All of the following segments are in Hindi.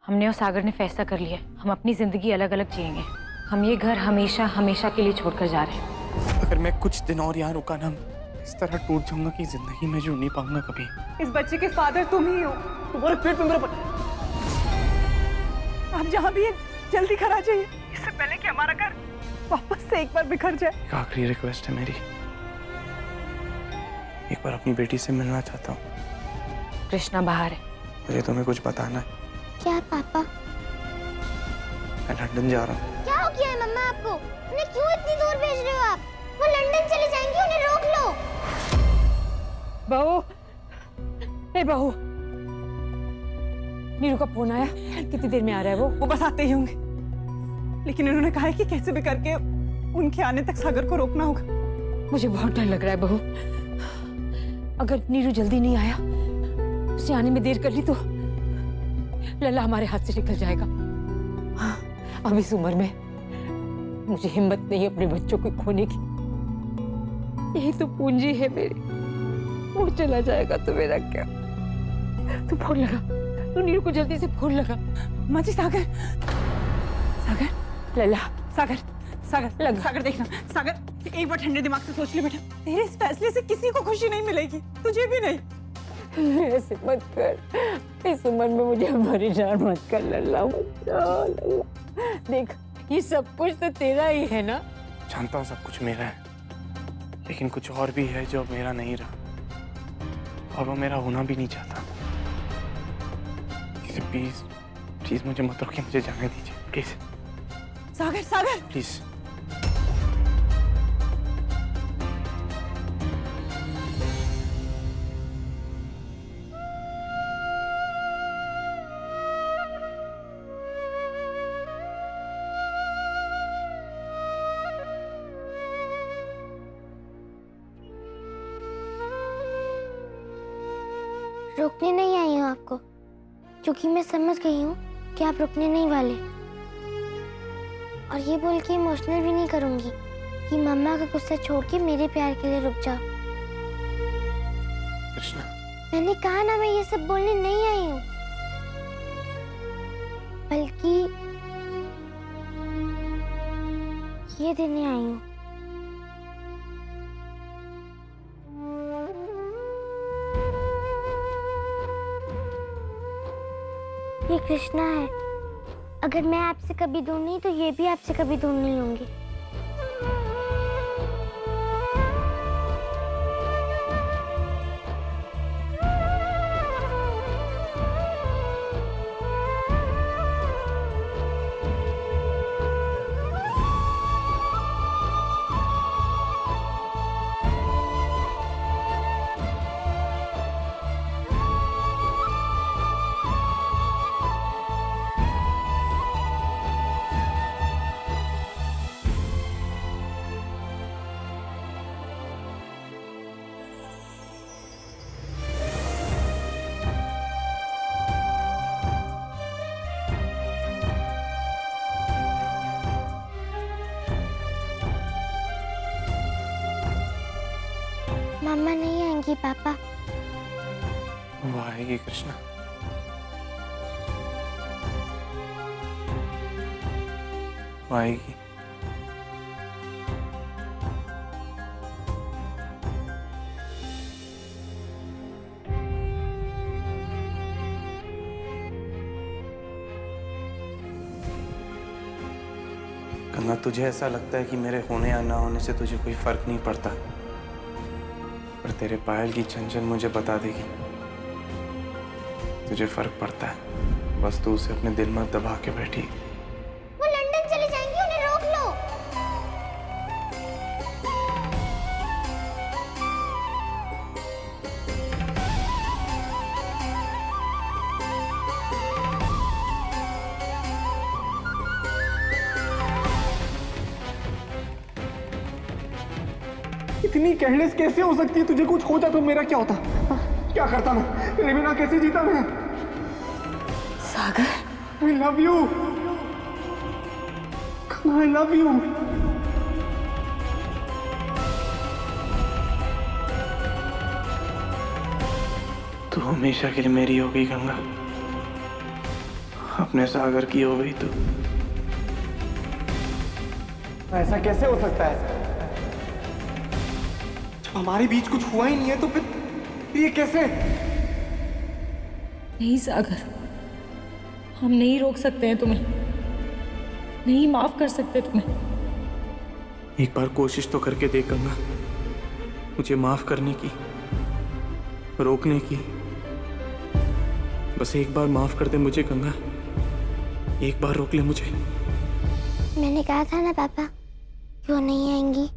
हमने और सागर ने फैसला कर लिया, हम अपनी जिंदगी अलग अलग जिएंगे। हम ये घर हमेशा हमेशा के लिए छोड़कर जा रहे हैं। अगर मैं कुछ दिन और यहाँ रुका ना, इस तरह टूट जाऊंगा कि जिंदगी में जुड़ नहीं पाऊंगा कभी। इस बच्चे के फादर तुम ही हो। तुम्हारे पेट में मेरा आप जहाँ भी हैं जल्दी घर आ जाइए, इससे पहले कि हमारा घर वापस से एक बार बिखर जाए। एक आखिरी रिक्वेस्ट है मेरी, एक बार अपनी बेटी से मिलना चाहता हूँ। कृष्णा बाहर है। मुझे तुम्हें कुछ बताना है। क्या पापा? मैं लंदन जा रहा हूँ। क्या हो गया है मम्मा आपको? उन्हें क्यों इतनी दूर भेज रहे हो आप? वो लंदन चले जाएंगी, उन्हें रोक लो। बहू, ए बहू, नीरू का फोन आया? कितनी देर में आ रहा है वो? बस आते ही होंगे, लेकिन इन्होंने कहा है कि कैसे भी करके उनके आने तक सागर को रोकना होगा। मुझे बहुत डर लग रहा है बहू। अगर नीरू जल्दी नहीं आया, उसे आने में देर कर ली तो लल्ला हमारे हाथ से निकल जाएगा। अब इस उम्र में मुझे हिम्मत नहीं अपने बच्चों को खोने की। यही तो पूंजी है मेरी। वो चला जाएगा तो मेरा क्या? तू फोन लगा, तू नीरू को जल्दी से फोन लगा। माँ जी, सागर, सागर, लल्ला, सागर, सागर, लगा। सागर देखना, सागर एक बार ठंडे दिमाग से सोच ले बेटा। तेरे इस फैसले से किसी को खुशी नहीं मिलेगी, तुझे भी नहीं। ऐसे मत कर, इस उम्र में मुझे परेशान मत कर लल्ला, मत कर लल्ला। देख, ये सब कुछ तो तेरा ही है ना? जानता हूँ सब कुछ मेरा है, लेकिन कुछ और भी है जो मेरा नहीं रहा, और वो मेरा होना भी नहीं चाहता। प्लीज प्लीज मुझे मत रोकिए, मुझे जाने दीजिए प्लीज। Sagar, Sagar, please. रोकने नहीं आई हूँ आपको, क्योंकि मैं समझ गई हूँ कि आप रुकने नहीं वाले। और ये बोल के इमोशनल भी नहीं करूंगी कि मम्मा का गुस्सा छोड़ के मेरे प्यार के लिए रुक जाओ। कृष्णा, मैंने कहा ना, मैं ये सब बोलने नहीं आई हूँ, बल्कि ये देने आई हूँ। ये कृष्णा है। अगर मैं आपसे कभी दूर नहीं तो ये भी आपसे कभी दूर नहीं होंगी। मम्मा नहीं आएंगी पापा। वो आएगी कृष्णा, वो आएगी। गंगा, तुझे ऐसा लगता है कि मेरे होने या ना होने से तुझे कोई फर्क नहीं पड़ता, पर तेरे पायल की छन-छन मुझे बता देगी तुझे फर्क पड़ता है। बस तू उसे अपने दिल में दबा के बैठी। वो लंदन चले जाएंगी, उन्हें रोक लो। इतनी केयरलेस कैसे हो सकती है? तुझे कुछ होता तो मेरा क्या होता? क्या करता मैं? तेरे बिना कैसे जीता मैं? सागर, I love you. I love you. तू हमेशा के लिए मेरी हो गई गंगा, अपने सागर की हो गई तो ऐसा कैसे हो सकता है? जब हमारे बीच कुछ हुआ ही नहीं है तो फिर ये कैसे? नहीं सागर, हम नहीं रोक सकते हैं तुम्हें, नहीं माफ कर सकते तुम्हें। एक बार कोशिश तो करके देख गंगा, मुझे माफ करने की, रोकने की। बस एक बार माफ कर दे मुझे गंगा, एक बार रोक ले मुझे। मैंने कहा था ना पापा, क्यों नहीं आएंगी?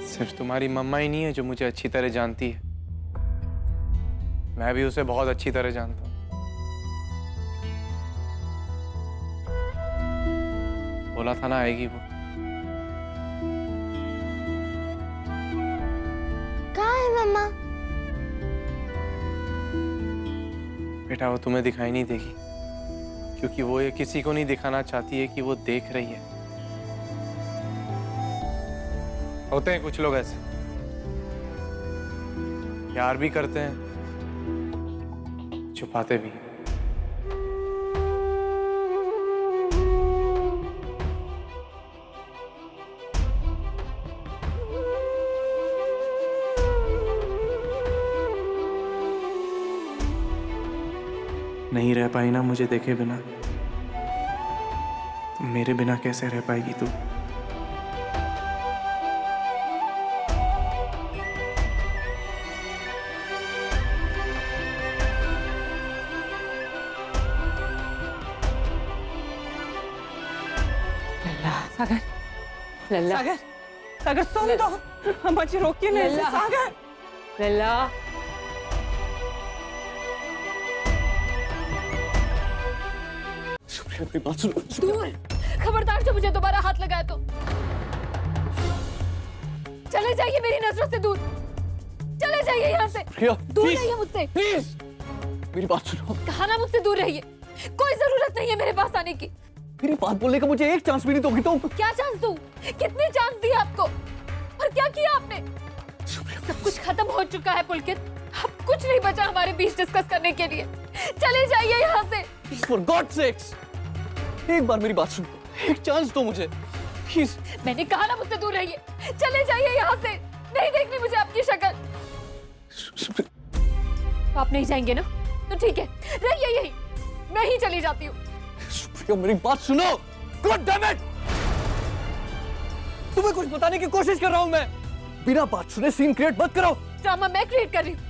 सिर्फ तुम्हारी मम्मा ही नहीं है जो मुझे अच्छी तरह जानती है, मैं भी उसे बहुत अच्छी तरह जानता हूँ। बोला था ना आएगी वो। कहाँ है मम्मा? बेटा वो तुम्हें दिखाई नहीं देगी, क्योंकि वो ये किसी को नहीं दिखाना चाहती है कि वो देख रही है। होते हैं कुछ लोग ऐसे, प्यार भी करते हैं, छुपाते भी। नहीं रह पाई ना मुझे देखे बिना, तो मेरे बिना कैसे रह पाएगी तू? सागर, लल्ला, सागर, सागर सुन तो, हम बच्चे रोकिए नहीं इसे, सागर। लल्ला, सुप्रिया मेरी बात सुनो। दूर, खबरदार जो मुझे दोबारा हाथ लगाए तो चले जाइए, मेरी नजरों से दूर चले जाइए, यहाँ से सुप्रिया, दूर please, रहिए मुझसे। प्लीज मेरी बात सुनो। कहा ना मुझसे दूर रहिए, कोई जरूरत नहीं है मेरे पास आने की। मेरी बात बोलने का मुझे एक चांस भी नहीं दोगी तो? क्या चांस दूं? कितने चांस दिए आपको और क्या किया आपने? सब कुछ खत्म हो चुका है पुलकित, अब कुछ नहीं बचा हमारे बीच डिस्कस करने के लिए। चले जाइए यहाँ से। For God's sakes, एक बार मेरी बात सुनो, एक चांस दो मुझे प्लीज। मैंने कहा ना मुझसे दूर रहिए, चले जाइए यहाँ से, नहीं देखनी मुझे आपकी शक्ल। आप नहीं जाएंगे ना तो ठीक है, रहिए यही, मैं ही चली जाती हूँ। सुप्रिया मेरी बात सुनो। God damn it! तुम्हें कुछ बताने की कोशिश कर रहा हूँ मैं, बिना बात सुने सीन क्रिएट मत करो। ड्रामा मैं क्रिएट कर रही हूँ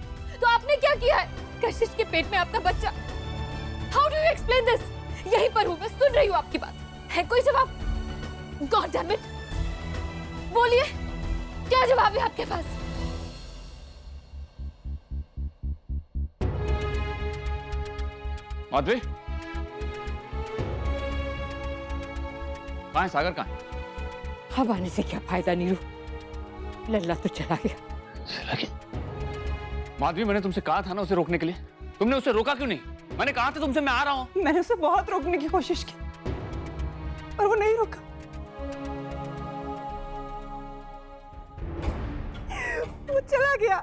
तो आपने क्या किया है? कशिश के पेट में आपका बच्चा। How do you explain this? यहीं पर हूँ मैं, सुन रही हूँ आपकी बात, है कोई जवाब? गॉड डैम इट, बोलिए क्या जवाब है आपके पास? माधवी, कहाँ है सागर? कहाँ है? अब आने से क्या फायदा नीरू, लल्ला तो चला गया। चला गया? माधवी, मैंने तुमसे कहा था ना उसे रोकने के लिए, तुमने उसे रोका क्यों नहीं? मैंने कहा था तुमसे मैं आ रहा हूँ। मैंने उसे बहुत रोकने की कोशिश की पर वो नहीं रुका। वो चला गया।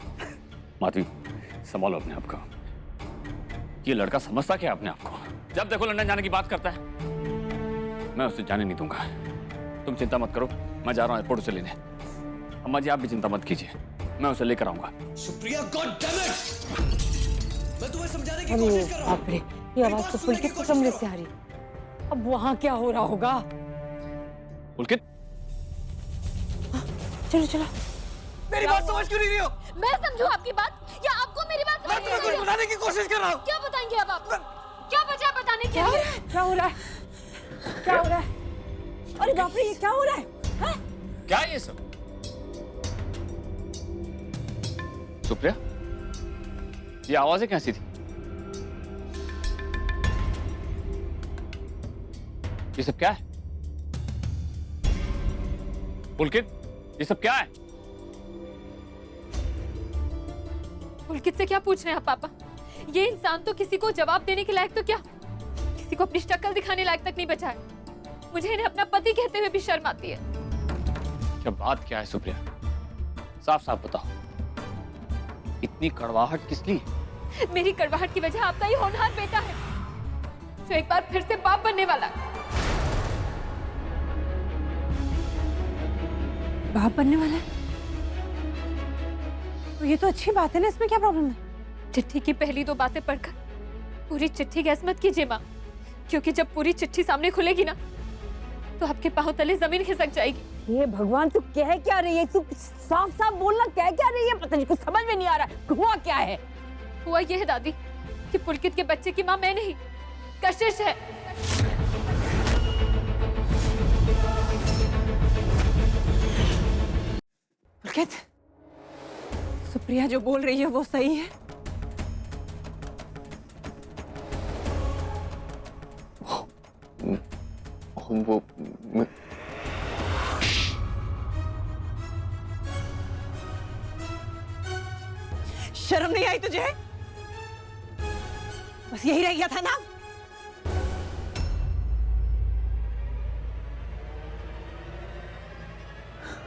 माधवी, संभालो अपने आप को। ये लड़का समझता क्या है अपने आप को? जब देखो लंदन जाने की बात करता है। मैं उसे जाने नहीं दूंगा। तुम चिंता मत करो, मैं जा रहा हूँ एयरपोर्ट से लेने। अम्मा जी आप भी चिंता मत कीजिए, मैं उसे लेकर आऊंगा। Supriya, god damn it! मैं तुम्हें समझाने की अरे कोशिश कर रहा हूँ। बाप रे, ये आवाज तो पुलकित के कमरे से आ रही। अब वहां क्या हो रहा होगा? पुलकित, चलो चलो। मेरी बात समझ क्यों नहीं रही हो? मैं समझूं आपकी बात या आपको मेरी बात मैं तुम्हें कुछ बताने की कोशिश कर रहा हूँ। क्या बताएंगे अब आप? क्या बचा बताने के लिए? क्या हो रहा है? क्या हो रहा है? अरे बाप रे, ये क्या हो रहा है? हाँ? क्या है ये सब? सुप्रिया, ये आवाजें कैसी थी? ये सब क्या है? पुलकित, ये सब क्या है? पुलकित से क्या पूछ रहे हैं आप पापा? ये इंसान तो किसी को जवाब देने के लायक तो क्या, किसी को अपनी शक्ल दिखाने लायक तक नहीं बचा है। मुझे इन्हें अपना पति कहते हुए भी शर्म आती है। क्या बात क्या है सुप्रिया? साफ साफ बताओ, इतनी कड़वाहट किस लिए? मेरी कड़वाहट की वजह आपका ही होनहार बेटा है, जो एक बार फिर से बाप बनने वाला। बाप बनने वाला है? तो ये तो अच्छी बात है ना, इसमें क्या प्रॉब्लम है? चिट्ठी की पहली 2 बातें पढ़कर पूरी चिट्ठी गैस मत कीजिए माँ, क्योंकि जब पूरी चिट्ठी सामने खुलेगी ना तो आपके पांव तले जमीन खिसक जाएगी। ये भगवान, तू कह क्या रही है? तू साफ साफ बोलना, कह क्या रही है? पता नहीं, कुछ समझ में नहीं आ रहा। हुआ क्या है? हुआ ये है दादी कि पुलकित के बच्चे की माँ मैं नहीं, कशिश है। पुलकित, सुप्रिया जो बोल रही है वो सही है? वो शर्म नहीं आई तुझे? बस यही रह गया था ना?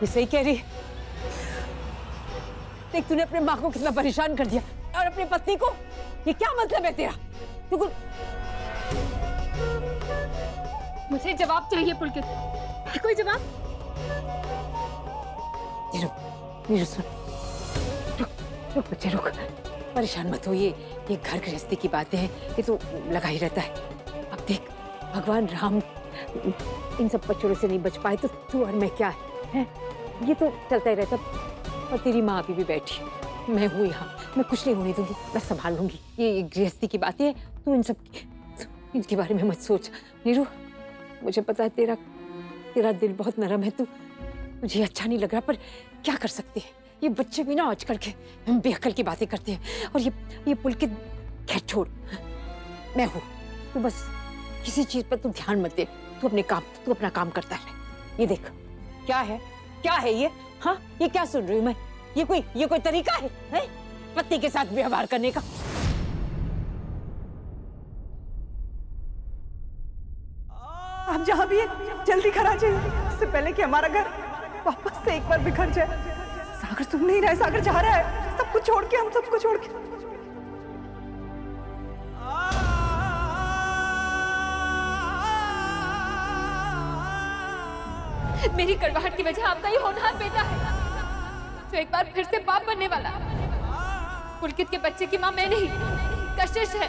ये सही कह रही है। देख, तूने अपने माँ को कितना परेशान कर दिया, और अपनी पत्नी को। ये क्या मतलब है तेरा? तू कुछ मुझे जवाब चाहिए पुलकित, कोई जवाब। नीरू सुन, रुक बच्चे रुक, परेशान मत हो। ये घर गृहस्थी की बातें हैं, ये तो लगा ही रहता है। अब देख, भगवान राम इन सब बच्चों से नहीं बच पाए तो तू और मैं क्या है? ये तो चलता ही रहता। और तेरी माँ अभी भी बैठी, मैं हूँ यहाँ, मैं कुछ नहीं होने दूंगी, मैं संभाल लूंगी। ये गृहस्थी की बातें हैं, तू इनके बारे में मत सोच। नीरू, मुझे पता है तेरा दिल बहुत नरम है, मुझे अच्छा नहीं लग रहा, पर क्या कर सकते हैं? ये बच्चे भी ना आजकल के बेअक्ल की बातें करते हैं। और ये पुलकित, खैर छोड़, मैं हूँ, तू बस किसी चीज पर तू ध्यान मत दे। तू अपना काम करता है। ये देख, क्या है ये? हाँ, ये क्या सुन रही हूँ मैं? ये कोई तरीका है पति के साथ व्यवहार करने का? आप जहाँ भी हैं जल्दी घर आ जाइए, इससे पहले कि हमारा घर वापस से एक बार बिखर जाए। सागर सुन नहीं रहा है, सागर जा रहा है सब कुछ छोड़ के, हम सबको छोड़ के। मेरी कड़वाहट की वजह आपका ही होनहार बेटा है, जो एक बार फिर से बाप बनने वाला। पुलकित के बच्चे की माँ मैं नहीं, कशिश है।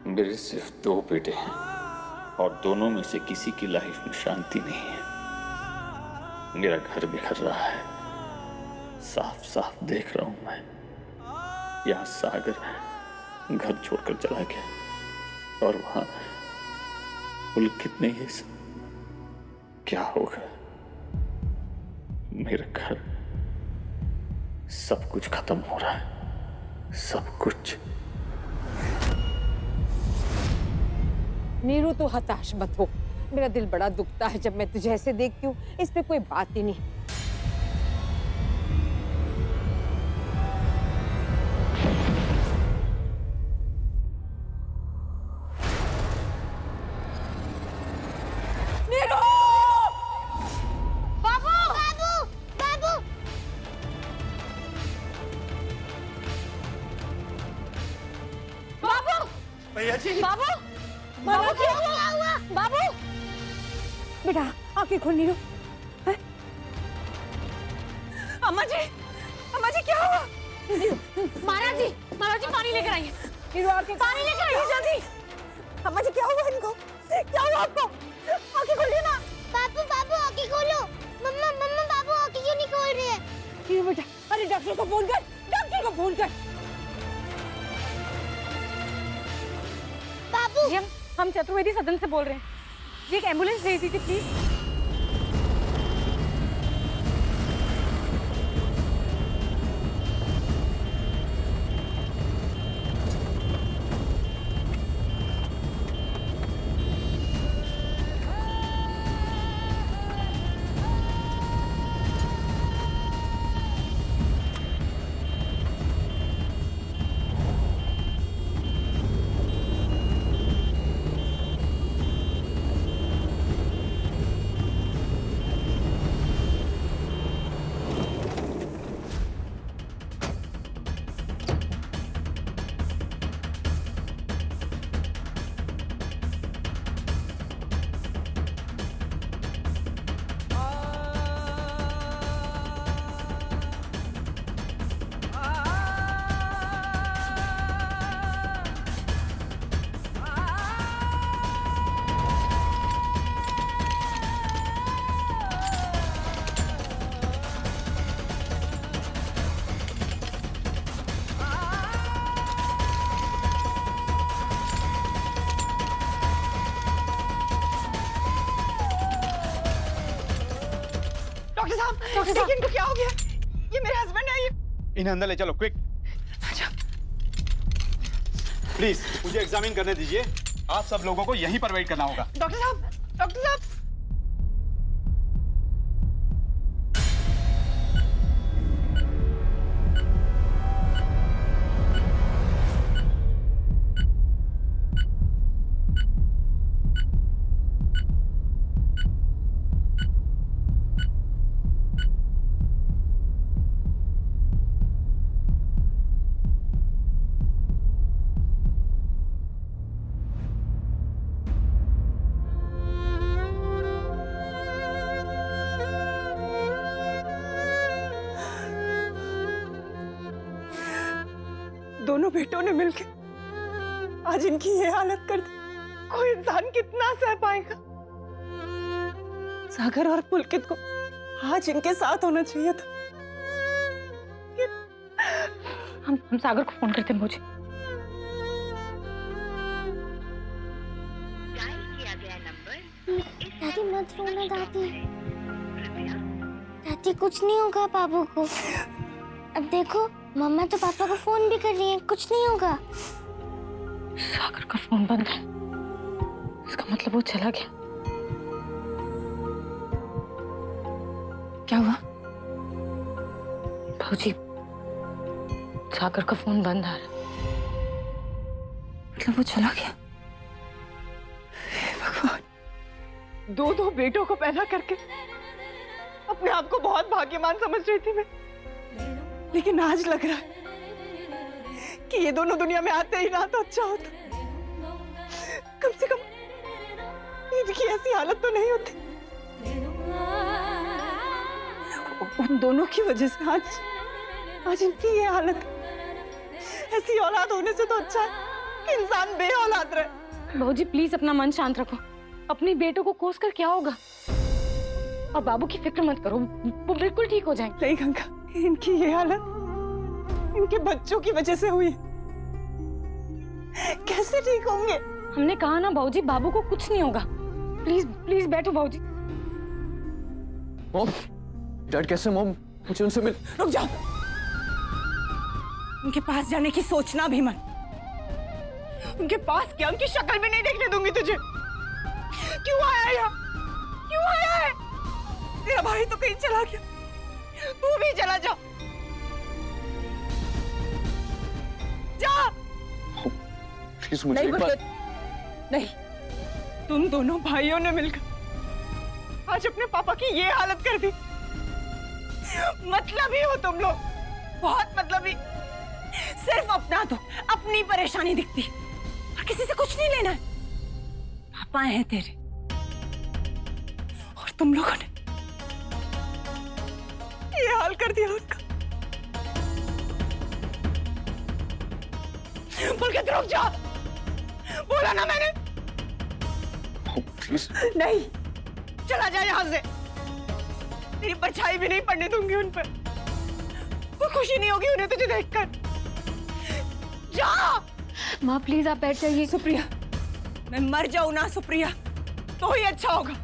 मेरे सिर्फ 2 बेटे हैं और दोनों में से किसी की लाइफ में शांति नहीं है। मेरा घर बिखर रहा है, साफ साफ देख रहा हूं मैं। यहाँ सागर घर छोड़कर चला गया और वहां पुलकित ने ये सब। क्या होगा? मेरा घर, सब कुछ खत्म हो रहा है, सब कुछ। नीरू, तू हताश मत हो। मेरा दिल बड़ा दुखता है जब मैं तुझे ऐसे देखती हूँ। इस पे कोई बात ही नहीं। नीरू! बाबू! बाबू! बाबू! बाबू! भैया जी, बाबू! बाबू, क्या हुआ? बाबू! बेटा, आंखें खोल नीरू। अम्मा जी क्या हुआ? महाराज जी पानी लेकर आइए। नीरू, आंखें पानी लेकर आइए जल्दी। अम्मा जी क्या हुआ इनको? क्या हुआ आपको? आंखें खोलिए ना। बाबू बाबू आँखें खोलो। मम्मा मम्मा बाबू आँखें क्यों नहीं खोल रहे हैं? ये बेटा, अरे डॉक्टर को फोन कर, डॉक्टर को फोन कर। बाबू जी हम चतुर्वेदी सदन से बोल रहे हैं जी, एक एम्बुलेंस भेज दीजिए प्लीज। डॉक्टर साहब देखिए इनको क्या हो गया? ये मेरे हस्बैंड है। ये इन्हें अंदर ले चलो, क्विक। प्लीज मुझे एग्जामिन करने दीजिए। आप सब लोगों को यहीं पर वेट करना होगा। डॉक्टर साहब, डॉक्टर साहब। दोनों बेटों ने मिलकर आज इनकी ये हालत कर दी। कोई इंसान कितना सह पाएगा? सागर और पुलकित को आज इनके साथ होना चाहिए था। हम सागर को फोन करते हैं मुझे। दादी मत रोना दादी। दादी कुछ नहीं होगा बाबू को। अब देखो मम्मा तो पापा को फोन भी कर रही हैं, कुछ नहीं होगा। सागर का फोन बंद है, इसका मतलब वो चला गया। क्या हुआ? भाऊजी सागर का फोन बंद आ रहा, मतलब वो चला गया। हे भगवान, दो बेटों को पैदा करके अपने आप को बहुत भाग्यवान समझ रही थी मैं, लेकिन आज लग रहा है कि ये दोनों दुनिया में आते ही ना तो अच्छा होता। कम से कम इनकी ऐसी हालत तो नहीं होती। उन दोनों की वजह से आज इनकी ये हालत। ऐसी औलाद होने से तो अच्छा है कि इंसान बे औलाद रहे। भाऊजी प्लीज अपना मन शांत रखो। अपने बेटों को कोस कर क्या होगा? और बाबू की फिक्र मत करो, वो बिल्कुल ठीक हो जाएंगे। नहीं गंगा, इनकी ये हालत इनके बच्चों की वजह से हुई। कैसे ठीक होंगे? हमने कहा ना भाऊजी, बाबू को कुछ नहीं होगा। प्लीज प्लीज बैठो भाऊजी। मॉम, डैड कैसे? मॉम मुझे उनसे मिल। रुक जाओ, उनके पास जाने की सोचना भी मत। उनके पास क्या, उनकी शक्ल भी नहीं देखने दूंगी तुझे। क्यों आया यहाँ? क्यों आया है? तेरा भाई तो कहीं चला गया, तू भी चला जा। जा। प्लीज मुझे नहीं एक बार... नहीं, तुम दोनों भाइयों ने मिलकर आज अपने पापा की ये हालत कर दी। मतलबी हो तुम लोग, बहुत मतलबी। सिर्फ अपना तो अपनी परेशानी दिखती और किसी से कुछ नहीं लेना है। पापा हैं तेरे, और तुम लोगों ने ये हाल कर दिया उनका। बोल के रुक जा, बोला ना मैंने। प्लीज। नहीं, चला जाए यहाँ से। तेरी परछाई भी नहीं पड़ने दूंगी उन पर। कोई खुशी नहीं होगी उन्हें तुझे देखकर। जा। माँ प्लीज आप बैठ जाइए। सुप्रिया, मैं मर जाऊं ना सुप्रिया, तो ही अच्छा होगा।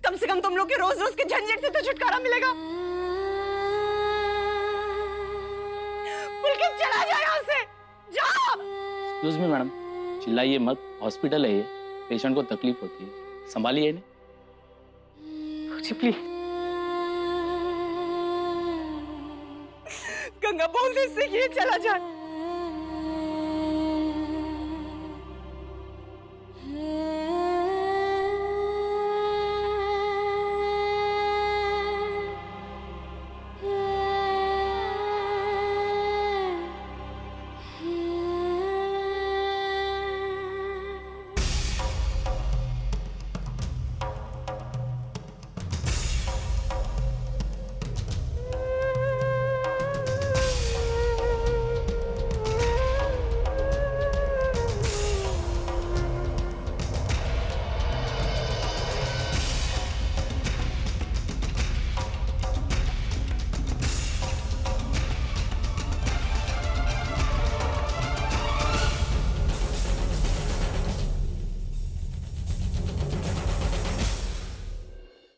कम से कम तुम लोग के रोज रोज के झंझट से तो छुटकारा मिलेगा। पुलकित चला जा यहाँ से, जा। एक्सक्यूज मी मैडम, चिल्लाइए मत, हॉस्पिटल है ये, पेशेंट को तकलीफ होती है, संभालिए इन्हें। मुझे प्लीज। गंगा बोल दे इससे ये चला जाए।